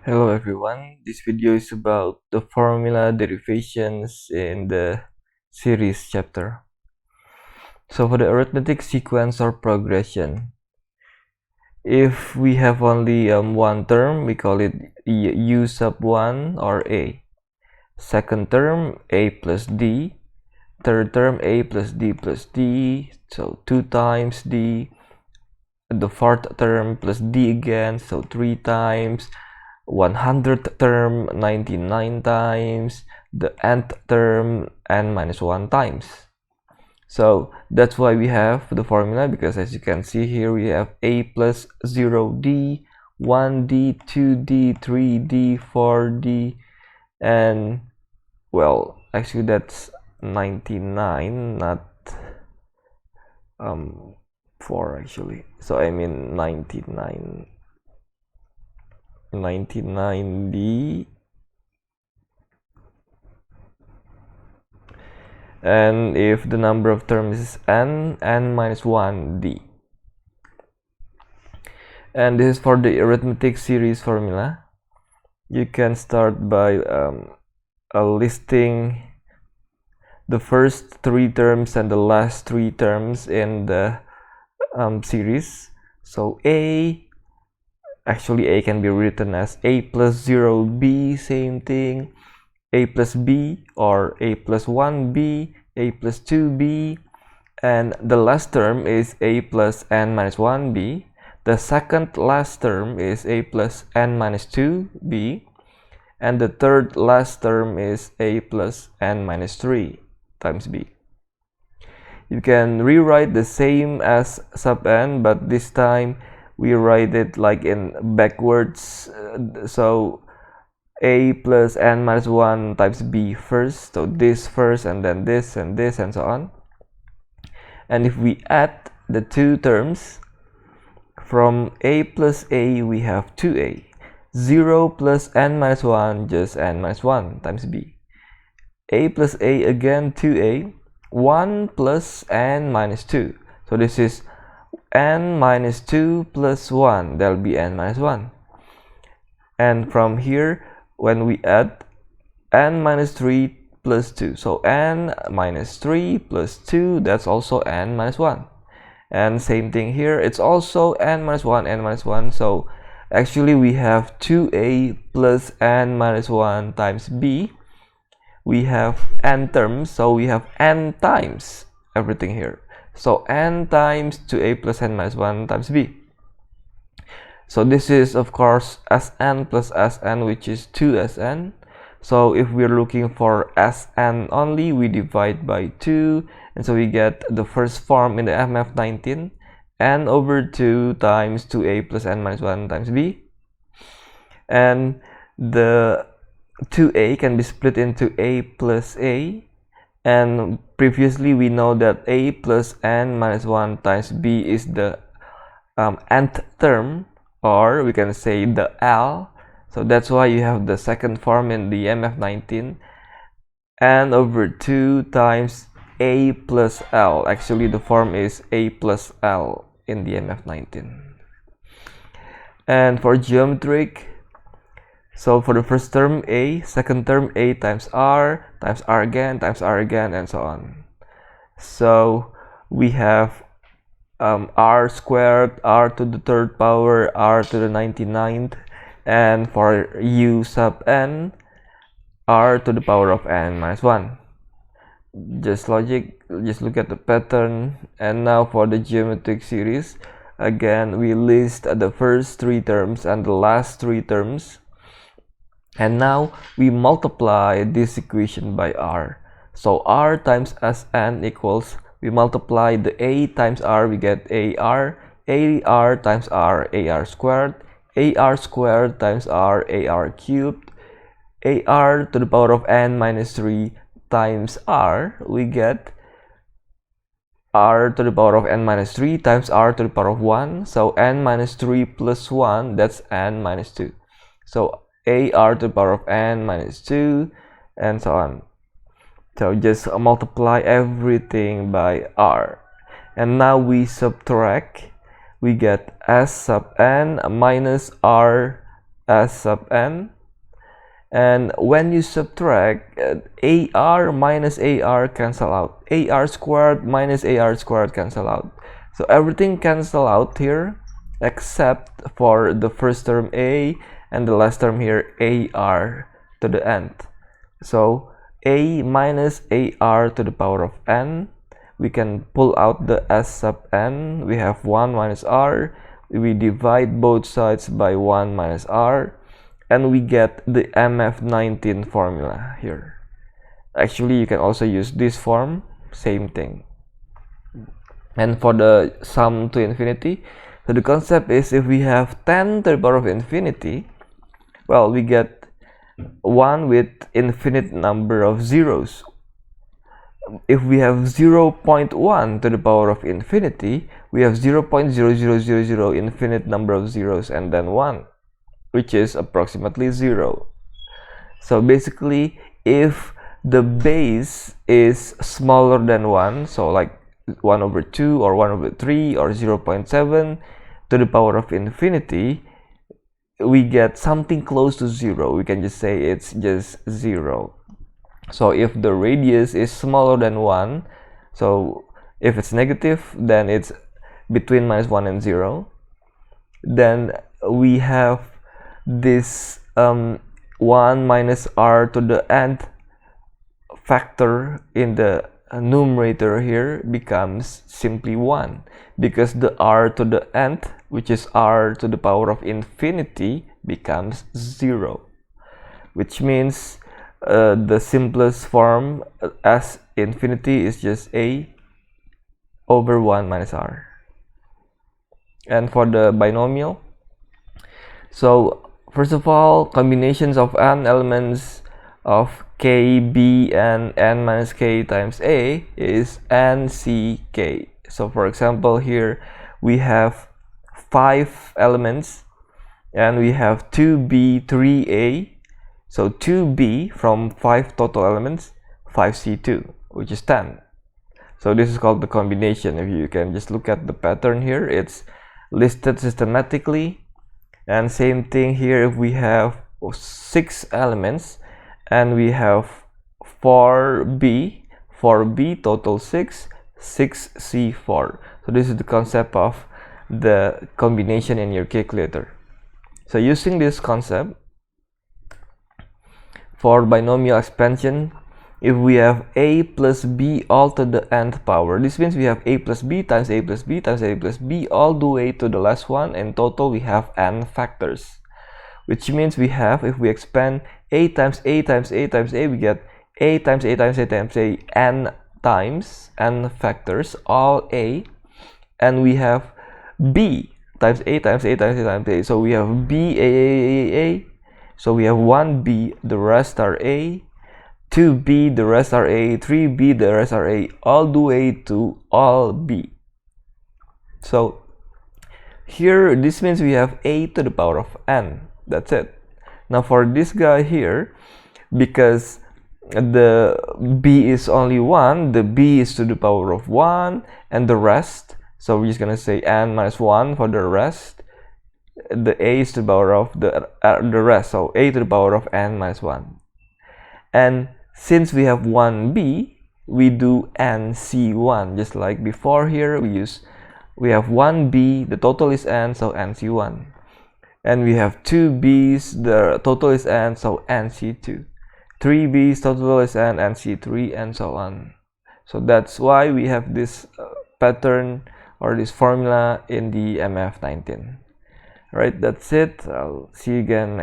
Hello everyone, this video is about the formula derivations in the series chapter. So for the arithmetic sequence or progression, if we have only one term, we call it u sub 1 or a. Second term, a plus d. Third term, a plus d, so 2 times d. The fourth term plus d again, so 3 times. 100th term 99 times, the nth term n minus 1 times. So that's why we have the formula, because as you can see here we have a plus 0d, 1d, 2d, 3d, 4d, and well, actually that's 99, not 4 actually. So I mean 99d, and if the number of terms is n minus 1d. And this is for the arithmetic series formula. You can start by listing the first 3 terms and the last 3 terms in the series. So actually a can be written as a plus 0b, same thing, a plus b, or a plus 1b, a plus 2b, and the last term is a plus n minus 1b. The second last term is a plus n minus 2b, and the third last term is a plus n minus 3 times b. You can rewrite the same as sub n, but this time we write it like in backwards, so a plus n minus 1 times b first, so this first and then this and this and so on. And if we add the two terms, from a plus a we have 2a, 0 plus n minus 1 just n minus 1 times b, a plus a again 2a, 1 plus n minus 2, so this is n minus 2 plus 1, that'll be n minus 1. And from here, when we add n minus 3 plus 2, so n minus 3 plus 2, that's also n minus 1. And same thing here, it's also n minus 1, n minus 1. So actually we have 2a plus n minus 1 times b. We have n terms, so we have n times everything here. So n times 2a plus n minus 1 times b. So this is of course Sn plus Sn, which is 2Sn. So if we're looking for Sn only, we divide by 2, and so we get the first form in the MF19, n over 2 times 2a plus n minus 1 times b. And the 2a can be split into a plus a, and previously we know that a plus n minus 1 times b is the nth term, or we can say the L. So that's why you have the second form in the MF19, n over 2 times a plus L. Actually the form is a plus L in the MF19. And for geometric, so for the first term a, second term a times r again, and so on. So we have r squared, r to the third power, r to the 99th, and for u sub n, r to the power of n minus 1. Just logic, just look at the pattern. And now for the geometric series, again we list the first 3 terms and the last 3 terms, and now we multiply this equation by r. So r times Sn equals, we multiply the a times r, we get ar times r, ar squared times r, ar cubed, ar to the power of n minus 3 times r, we get r to the power of n minus 3 times r to the power of 1, so n minus 3 plus 1, that's n minus 2. So ar to the power of n minus 2, and so on. So just multiply everything by r. And now we subtract, we get s sub n minus r S sub n, and when you subtract, AR minus AR cancel out, AR squared minus AR squared cancel out, so everything cancel out here except for the first term A and the last term here AR to the nth. So A minus AR to the power of n, we can pull out the S sub n, we have 1 minus R, we divide both sides by 1 minus R, and we get the MF19 formula here. Actually, you can also use this form, same thing. And for the sum to infinity, so the concept is if we have 10 to the power of infinity, well, we get 1 with infinite number of zeros. If we have 0.1 to the power of infinity, we have 0.0000 infinite number of zeros and then 1, which is approximately 0. So basically, if the base is smaller than 1, so like 1 over 2 or 1 over 3 or 0.7 to the power of infinity, we get something close to 0. We can just say it's just 0. So if the radius is smaller than 1, so if it's negative, then it's between minus 1 and 0. Then we have this 1 minus R to the nth factor in the numerator here becomes simply 1, because the R to the nth, which is R to the power of infinity, becomes 0, which means the simplest form as infinity is just A over 1 minus R. And for the binomial, so first of all, combinations of n elements of k, b, and n minus k times a is n, c, k. So for example, here we have 5 elements and we have 2b, 3a. So 2b from 5 total elements, 5c2, which is 10. So this is called the combination. If you can just look at the pattern here, it's listed systematically. And same thing here, if we have 6 elements and we have 4b total 6, 6c4. So this is the concept of the combination in your calculator. So using this concept, for binomial expansion, if we have a plus b all to the nth power, this means we have a plus b times a plus b times a plus b all the way to the last one. In total, we have n factors, which means we have, if we expand a times a times a times a, we get a times a times a times a n times n factors, all a, and we have b times a times a times a times a. So we have b a. So we have 1b, the rest are a, 2b, the rest are a, 3b, the rest are a, all the way to all b. So here, this means we have a to the power of n. That's it. Now for this guy here, because the b is only 1, the b is to the power of 1, and the rest, so we're just gonna say n minus 1 for the rest. The a is to the power of the rest, so a to the power of n minus 1. And since we have 1b, we do nc1, just like before. Here we have 1b, the total is n, so nc1, and we have 2b's, the total is n, so nc2, 3b's, total is n, nc3, and so on. So that's why we have this pattern or this formula in the MF19. Right, that's it. I'll see you again next